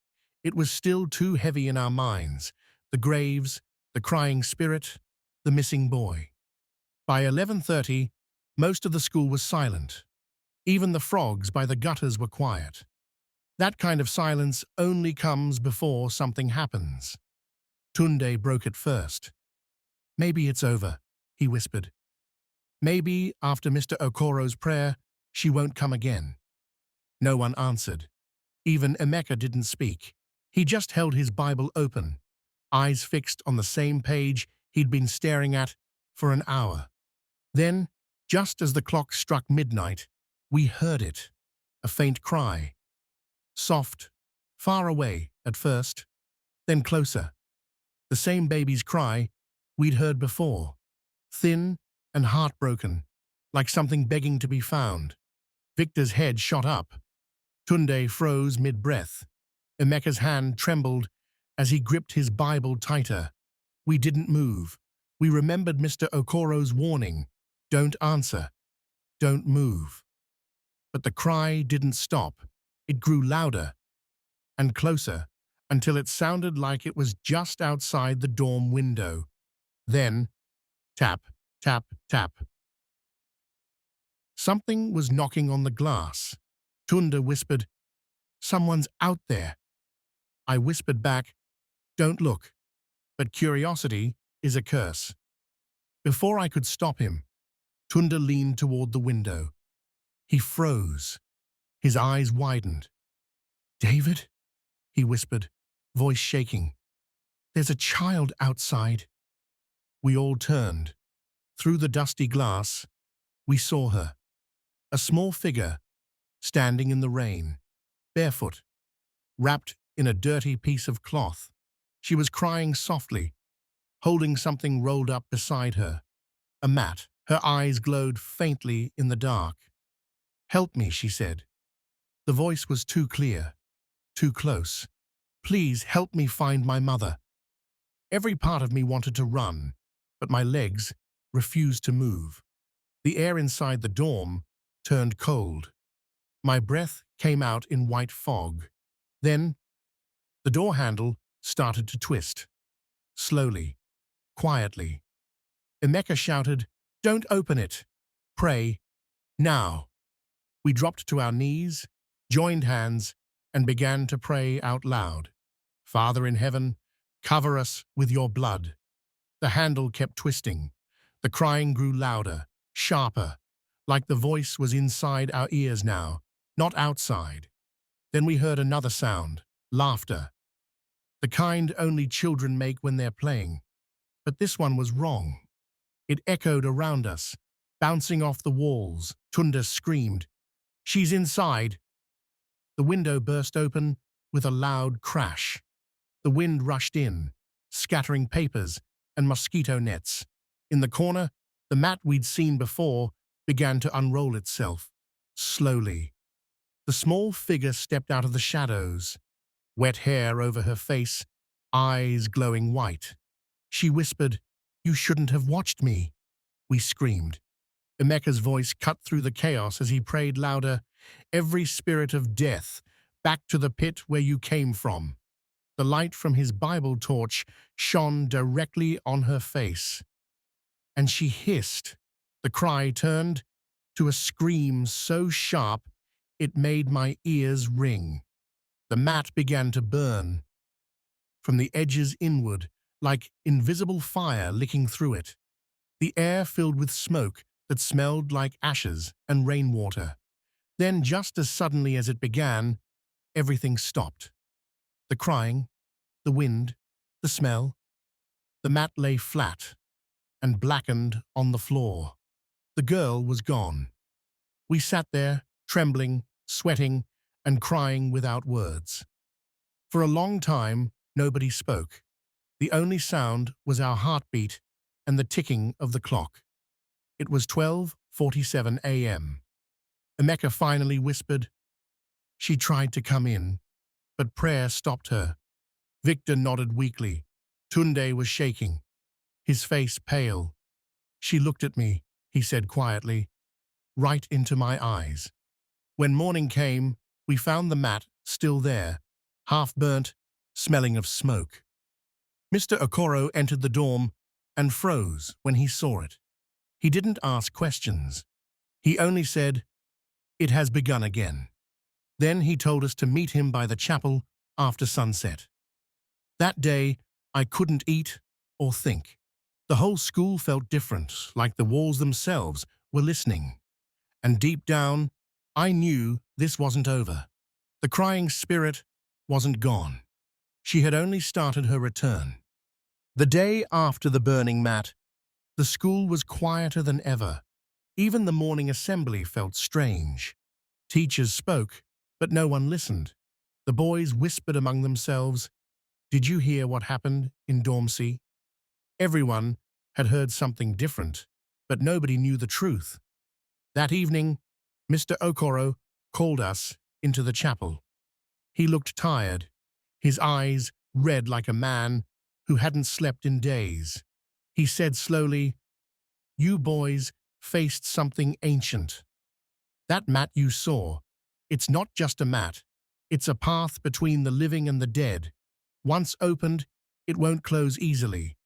Speaker 1: It was still too heavy in our minds. The graves, the crying spirit, the missing boy. By 11:30, most of the school was silent. Even the frogs by the gutters were quiet. That kind of silence only comes before something happens. Tunde broke it first. "Maybe it's over," he whispered. "Maybe after Mr. Okoro's prayer, she won't come again." No one answered. Even Emeka didn't speak. He just held his Bible open, eyes fixed on the same page he'd been staring at for an hour. Then, just as the clock struck midnight, we heard it, a faint cry. Soft, far away at first, then closer. The same baby's cry we'd heard before, thin and heartbroken, like something begging to be found. Victor's head shot up. Tunde froze mid-breath. Emeka's hand trembled as he gripped his Bible tighter. We didn't move. We remembered Mr. Okoro's warning, "Don't answer, don't move." But the cry didn't stop. It grew louder and closer until it sounded like it was just outside the dorm window. Then, tap, tap, tap. Something was knocking on the glass. Tunde whispered, "Someone's out there." I whispered back, "Don't look, but curiosity is a curse." Before I could stop him, Tunde leaned toward the window. He froze. His eyes widened. "David?" he whispered, voice shaking. "There's a child outside." We all turned. Through the dusty glass, we saw her. A small figure, standing in the rain, barefoot, wrapped in a dirty piece of cloth. She was crying softly, holding something rolled up beside her, a mat. Her eyes glowed faintly in the dark. "Help me," she said. The voice was too clear, too close. "Please help me find my mother." Every part of me wanted to run, but my legs refused to move. The air inside the dorm turned cold. My breath came out in white fog. Then, the door handle started to twist. Slowly, quietly. Emeka shouted, "Don't open it! Pray, now!" We dropped to our knees, joined hands, and began to pray out loud. "Father in heaven, cover us with your blood." The handle kept twisting. The crying grew louder, sharper, like the voice was inside our ears now, not outside. Then we heard another sound, laughter, the kind only children make when they're playing. But this one was wrong. It echoed around us, bouncing off the walls. Tunda screamed, "She's inside!" The window burst open with a loud crash. The wind rushed in, scattering papers and mosquito nets. In the corner, the mat we'd seen before began to unroll itself, slowly. The small figure stepped out of the shadows, wet hair over her face, eyes glowing white. She whispered, "You shouldn't have watched me." We screamed. Emeka's voice cut through the chaos as he prayed louder, "Every spirit of death, back to the pit where you came from." The light from his Bible torch shone directly on her face, and she hissed. The cry turned to a scream so sharp it made my ears ring. The mat began to burn, from the edges inward, like invisible fire licking through it. The air filled with smoke that smelled like ashes and rainwater. Then, just as suddenly as it began, everything stopped. The crying, the wind, the smell. The mat lay flat and blackened on the floor. The girl was gone. We sat there, trembling, sweating, and crying without words. For a long time, nobody spoke. The only sound was our heartbeat and the ticking of the clock. It was 12:47 a.m. Emeka finally whispered. She tried to come in, but prayer stopped her. Victor nodded weakly. Tunde was shaking, his face pale. "She looked at me," he said quietly, "right into my eyes." When morning came, we found the mat still there, half-burnt, smelling of smoke. Mr. Okoro entered the dorm and froze when he saw it. He didn't ask questions. He only said, "It has begun again." Then he told us to meet him by the chapel after sunset. That day, I couldn't eat or think. The whole school felt different, like the walls themselves were listening. And deep down, I knew this wasn't over. The crying spirit wasn't gone. She had only started her return. The day after the burning mat, the school was quieter than ever. Even the morning assembly felt strange. Teachers spoke, but no one listened. The boys whispered among themselves, "Did you hear what happened in Dorm C?" Everyone had heard something different, but nobody knew the truth. That evening, Mr. Okoro called us into the chapel. He looked tired, his eyes red like a man who hadn't slept in days. He said slowly, "You boys faced something ancient. That mat you saw, it's not just a mat. It's a path between the living and the dead. Once opened, it won't close easily."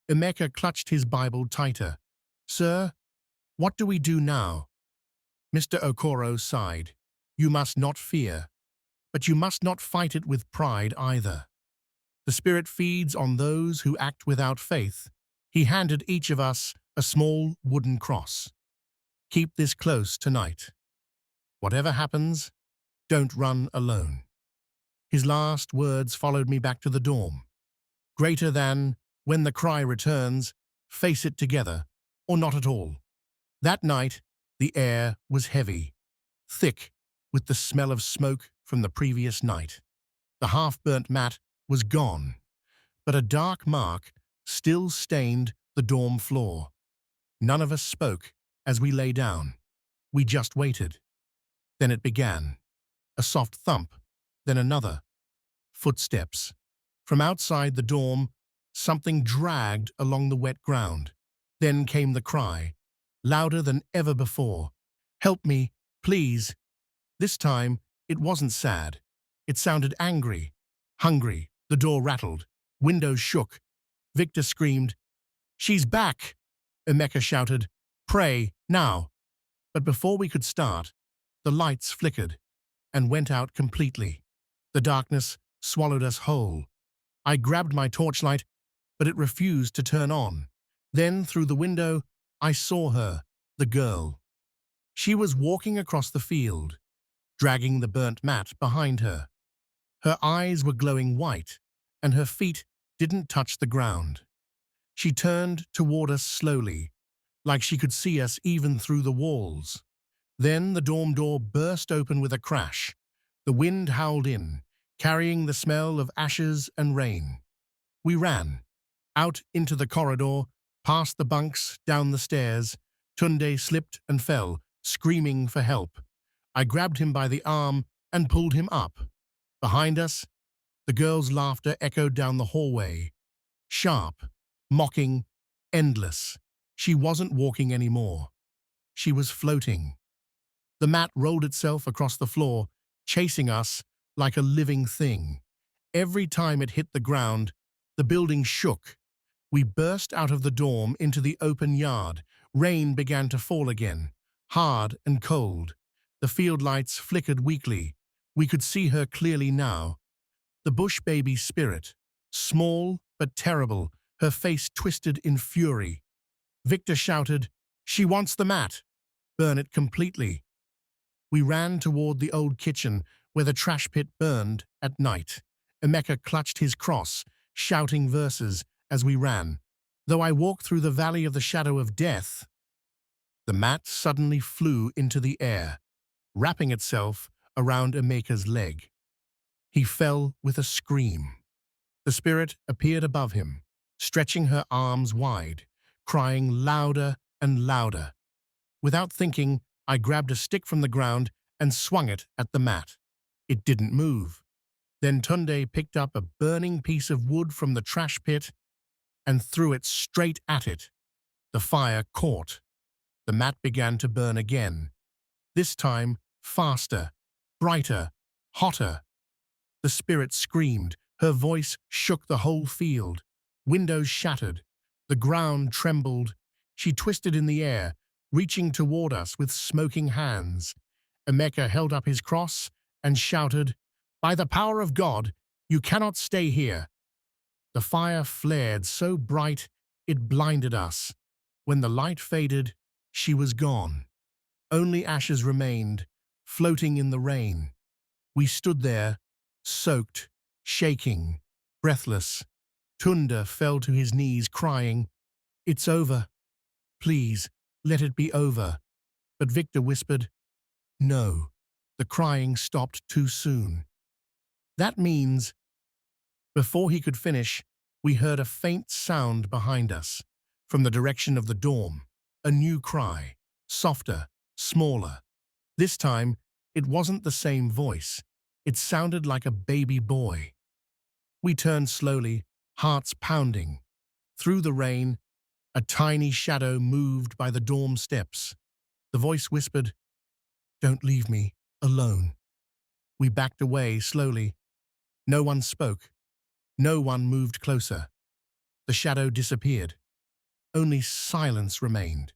Speaker 1: Emeka clutched his Bible tighter. "Sir, what do we do now?" Mr. Okoro sighed. "You must not fear, but you must not fight it with pride either. The Spirit feeds on those who act without faith." He handed each of us a small wooden cross. "Keep this close tonight. Whatever happens, don't run alone." His last words followed me back to the dorm. Greater than, when the cry returns, face it together, or not at all. That night, the air was heavy, thick with the smell of smoke from the previous night. The half-burnt mat was gone, but a dark mark still stained the dorm floor. None of us spoke as we lay down. We just waited. Then it began. A soft thump, then another. Footsteps. From outside the dorm, something dragged along the wet ground. Then came the cry, louder than ever before. "Help me, please." This time, it wasn't sad. It sounded angry, hungry. The door rattled. Windows shook. Victor screamed, "She's back!" Emeka shouted, "Pray, now." But before we could start, the lights flickered and went out completely. The darkness swallowed us whole. I grabbed my torchlight, but it refused to turn on. Then, through the window, I saw her, the girl. She was walking across the field, dragging the burnt mat behind her. Her eyes were glowing white, and her feet didn't touch the ground. She turned toward us slowly, like she could see us even through the walls. Then the dorm door burst open with a crash. The wind howled in, carrying the smell of ashes and rain. We ran, out into the corridor, past the bunks, down the stairs. Tunde slipped and fell, screaming for help. I grabbed him by the arm and pulled him up. Behind us, the girls' laughter echoed down the hallway. Sharp, mocking, endless. She wasn't walking anymore. She was floating. The mat rolled itself across the floor, chasing us like a living thing. Every time it hit the ground, the building shook. We burst out of the dorm into the open yard. Rain began to fall again, hard and cold. The field lights flickered weakly. We could see her clearly now. The bush baby spirit, small but terrible, her face twisted in fury. Victor shouted, "She wants the mat! Burn it completely!" We ran toward the old kitchen where the trash pit burned at night. Emeka clutched his cross, shouting verses as we ran. Though I walked through the valley of the shadow of death, the mat suddenly flew into the air, wrapping itself around Emeka's leg. He fell with a scream. The spirit appeared above him, stretching her arms wide, crying louder and louder. Without thinking, I grabbed a stick from the ground and swung it at the mat. It didn't move. Then Tunde picked up a burning piece of wood from the trash pit and threw it straight at it. The fire caught. The mat began to burn again. This time, faster, brighter, hotter. The spirit screamed. Her voice shook the whole field. Windows shattered. The ground trembled. She twisted in the air, reaching toward us with smoking hands. Emeka held up his cross and shouted, "By the power of God, you cannot stay here." The fire flared so bright it blinded us. When the light faded, she was gone. Only ashes remained, floating in the rain. We stood there, soaked, shaking, breathless. Tunde fell to his knees, crying, "It's over. Please, let it be over." But Victor whispered, "No." The crying stopped too soon. That means, before he could finish, we heard a faint sound behind us, from the direction of the dorm, a new cry, softer, smaller. This time, it wasn't the same voice. It sounded like a baby boy. We turned slowly, hearts pounding. Through the rain, a tiny shadow moved by the dorm steps. The voice whispered, "Don't leave me alone." We backed away slowly. No one spoke. No one moved closer. The shadow disappeared. Only silence remained.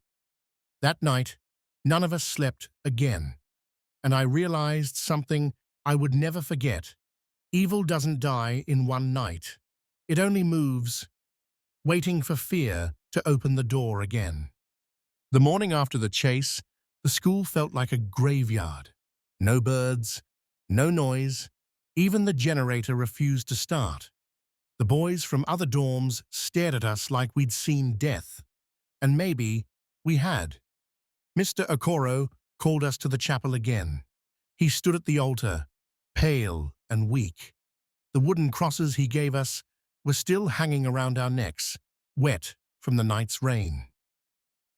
Speaker 1: That night, none of us slept again, and I realized something I would never forget. Evil doesn't die in one night. It only moves, waiting for fear to open the door again. The morning after the chase, the school felt like a graveyard. No birds, no noise. Even the generator refused to start. The boys from other dorms stared at us like we'd seen death. And maybe we had. Mr. Okoro called us to the chapel again. He stood at the altar, pale and weak. The wooden crosses he gave us were still hanging around our necks, wet from the night's rain.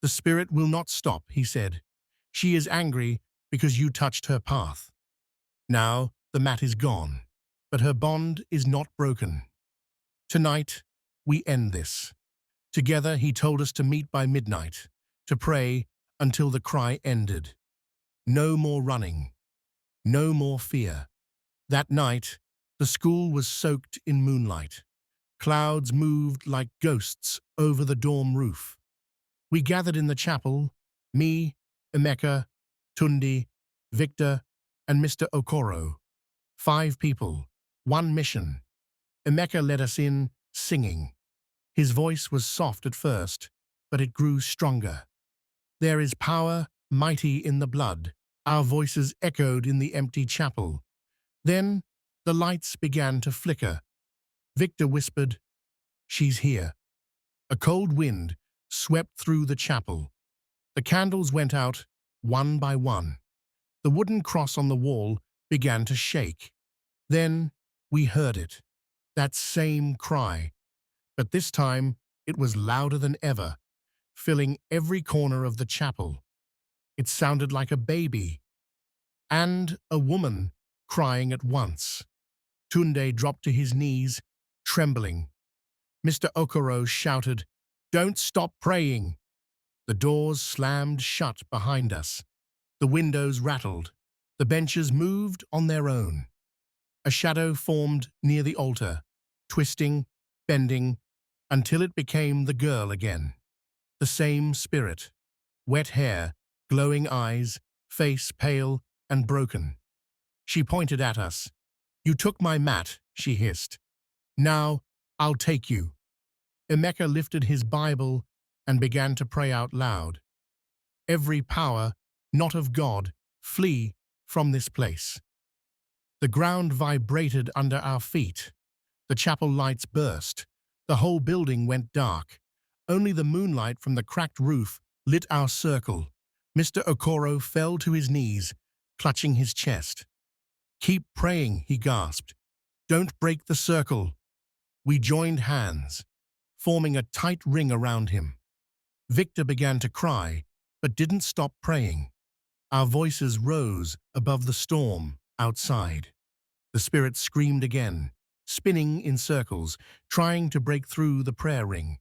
Speaker 1: "The spirit will not stop," he said. "She is angry because you touched her path. Now the mat is gone, but her bond is not broken. Tonight, we end this." Together, he told us to meet by midnight, to pray until the cry ended. No more running. No more fear. That night, the school was soaked in moonlight. Clouds moved like ghosts over the dorm roof. We gathered in the chapel, me, Emeka, Tunde, Victor, and Mr. Okoro. 5 people, 1 mission. Emeka led us in, singing. His voice was soft at first, but it grew stronger. "There is power mighty in the blood. Our voices echoed in the empty chapel. Then the lights began to flicker. Victor whispered, "She's here." A cold wind swept through the chapel. The candles went out one by one. The wooden cross on the wall began to shake. Then we heard it, that same cry, but this time it was louder than ever, filling every corner of the chapel. It sounded like a baby and a woman crying at once. Tunde dropped to his knees, trembling. Mr. Okoro shouted, "Don't stop praying!" The doors slammed shut behind us. The windows rattled. The benches moved on their own. A shadow formed near the altar, twisting, bending, until it became the girl again. The same spirit. Wet hair, glowing eyes, face pale and broken. She pointed at us. "You took my mat," she hissed. "Now I'll take you." Emeka lifted his Bible and began to pray out loud. "Every power, not of God, flee from this place." The ground vibrated under our feet. The chapel lights burst. The whole building went dark. Only the moonlight from the cracked roof lit our circle. Mr. Okoro fell to his knees, clutching his chest. "Keep praying," he gasped. "Don't break the circle." We joined hands, forming a tight ring around him. Victor began to cry, but didn't stop praying. Our voices rose above the storm outside. The spirit screamed again, spinning in circles, trying to break through the prayer ring.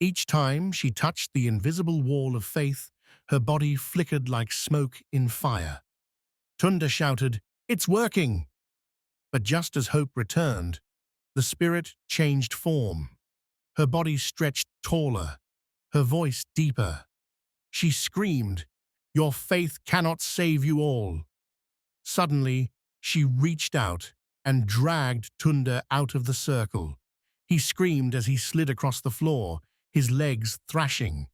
Speaker 1: Each time she touched the invisible wall of faith, her body flickered like smoke in fire. Tunda shouted, "It's working!" But just as hope returned, the spirit changed form. Her body stretched taller, her voice deeper. She screamed, "Your faith cannot save you all." Suddenly, she reached out and dragged Tunda out of the circle. He screamed as he slid across the floor, his legs thrashing.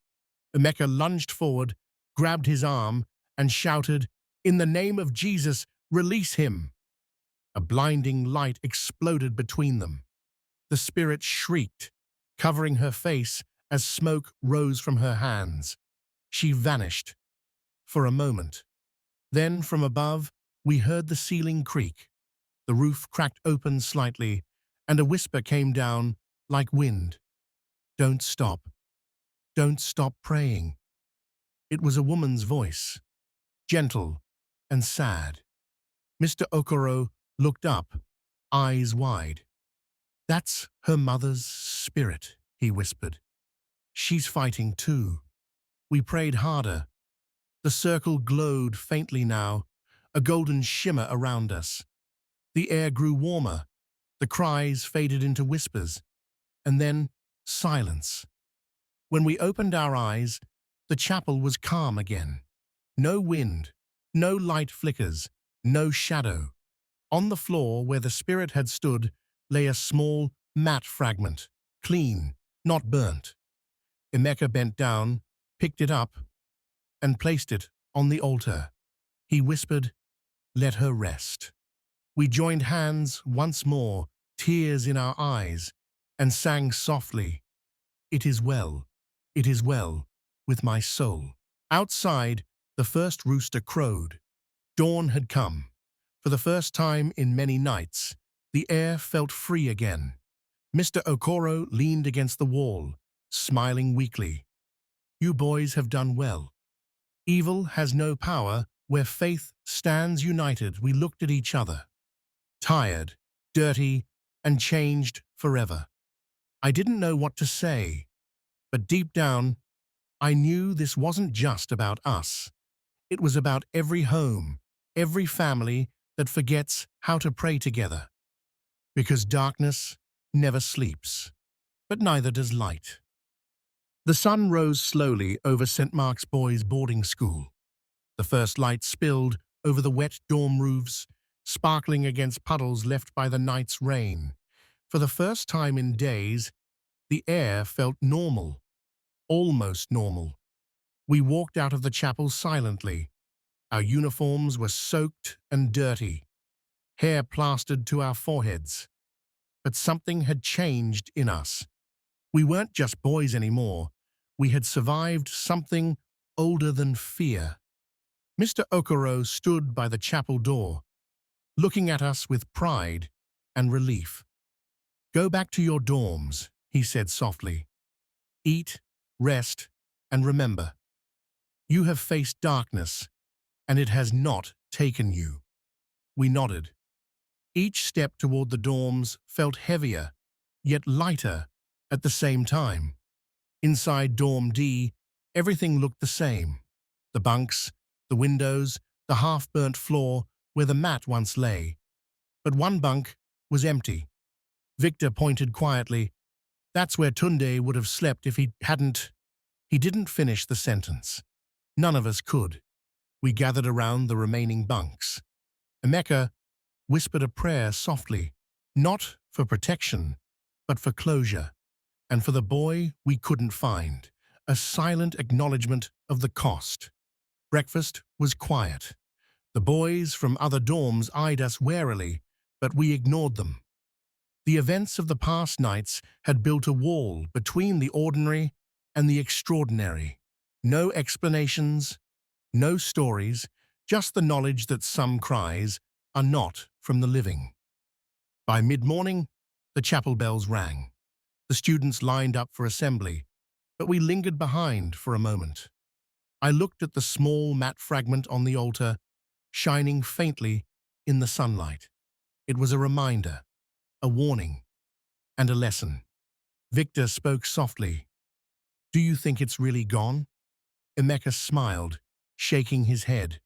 Speaker 1: Emeka lunged forward, grabbed his arm, and shouted, "In the name of Jesus, release him!" A blinding light exploded between them. The spirit shrieked, covering her face as smoke rose from her hands. She vanished for a moment. Then, from above, we heard the ceiling creak. The roof cracked open slightly, and a whisper came down like wind. "Don't stop. Don't stop praying." It was a woman's voice, gentle and sad. Mr. Okoro looked up, eyes wide. "That's her mother's spirit," he whispered. "She's fighting too." We prayed harder. The circle glowed faintly now, a golden shimmer around us. The air grew warmer. The cries faded into whispers. And then silence. When we opened our eyes, the chapel was calm again. No wind, no light flickers, no shadow. On the floor where the spirit had stood lay a small, matte fragment, clean, not burnt. Emeka bent down, picked it up, and placed it on the altar. He whispered, "Let her rest." We joined hands once more, tears in our eyes, and sang softly, "It is well, it is well with my soul." Outside, the first rooster crowed. Dawn had come. For the first time in many nights, the air felt free again. Mr. Okoro leaned against the wall, smiling weakly. "You boys have done well. Evil has no power where faith stands united." We looked at each other, tired, dirty, and changed forever. I didn't know what to say, but deep down, I knew this wasn't just about us. It was about every home, every family that forgets how to pray together. Because darkness never sleeps, but neither does light. The sun rose slowly over St. Mark's Boys' boarding school. The first light spilled over the wet dorm roofs, sparkling against puddles left by the night's rain. For the first time in days, the air felt normal, almost normal. We walked out of the chapel silently. Our uniforms were soaked and dirty, hair plastered to our foreheads. But something had changed in us. We weren't just boys anymore. We had survived something older than fear. Mr. Okoro stood by the chapel door, looking at us with pride and relief. "Go back to your dorms," he said softly. "Eat, rest, and remember, you have faced darkness, and it has not taken you." We nodded. Each step toward the dorms felt heavier, yet lighter at the same time. Inside Dorm D, everything looked the same. The bunks, the windows, the half-burnt floor where the mat once lay. But one bunk was empty. Victor pointed quietly. "That's where Tunde would have slept if he hadn't—" He didn't finish the sentence. None of us could. We gathered around the remaining bunks. Emeka whispered a prayer softly, not for protection, but for closure, and for the boy we couldn't find, a silent acknowledgement of the cost. Breakfast was quiet. The boys from other dorms eyed us warily, but we ignored them. The events of the past nights had built a wall between the ordinary and the extraordinary. No explanations, no stories, just the knowledge that some cries are not from the living. By mid-morning, the chapel bells rang. The students lined up for assembly, but we lingered behind for a moment. I looked at the small matte fragment on the altar, shining faintly in the sunlight. It was a reminder, a warning, and a lesson. Victor spoke softly. "Do you think it's really gone?" Emeka smiled, shaking his head.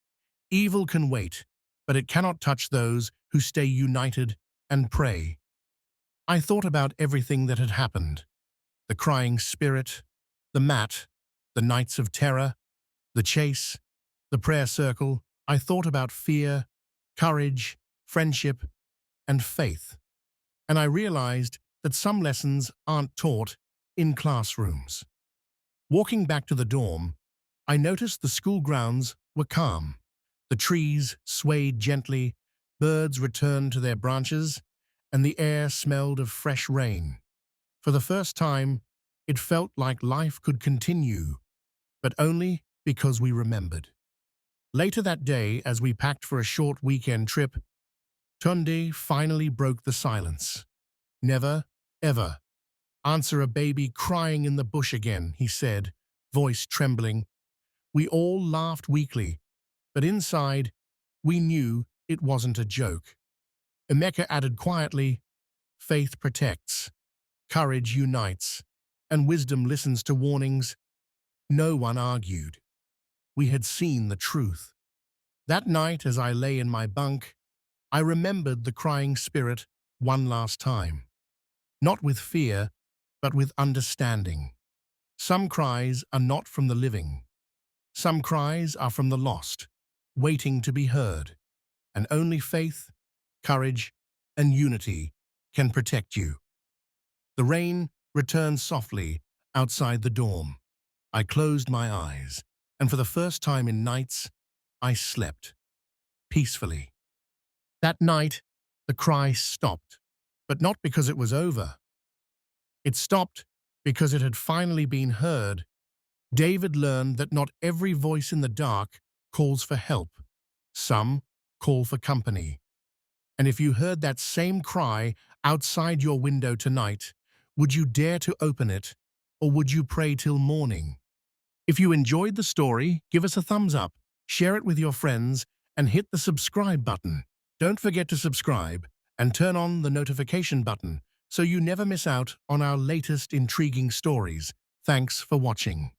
Speaker 1: "Evil can wait, but it cannot touch those who stay united and pray." I thought about everything that had happened. The crying spirit, the mat, the nights of terror, the chase, the prayer circle. I thought about fear, courage, friendship, and faith. And I realized that some lessons aren't taught in classrooms. Walking back to the dorm, I noticed the school grounds were calm. The trees swayed gently, birds returned to their branches, and the air smelled of fresh rain. For the first time, it felt like life could continue, but only because we remembered. Later that day, as we packed for a short weekend trip, Tunde finally broke the silence. "Never, ever answer a baby crying in the bush again," he said, voice trembling. We all laughed weakly, but inside, we knew it wasn't a joke. Emeka added quietly, "Faith protects, courage unites, and wisdom listens to warnings." No one argued. We had seen the truth. That night, as I lay in my bunk, I remembered the crying spirit one last time. Not with fear, but with understanding. Some cries are not from the living. Some cries are from the lost, waiting to be heard. And only faith, courage, and unity can protect you. The rain returned softly outside the dorm. I closed my eyes, and for the first time in nights, I slept peacefully. That night, the cry stopped, but not because it was over. It stopped because it had finally been heard. David learned that not every voice in the dark calls for help. Some call for company. And if you heard that same cry outside your window tonight, would you dare to open it, or would you pray till morning? If you enjoyed the story, give us a thumbs up, share it with your friends, and hit the subscribe button. Don't forget to subscribe and turn on the notification button so you never miss out on our latest intriguing stories. Thanks for watching.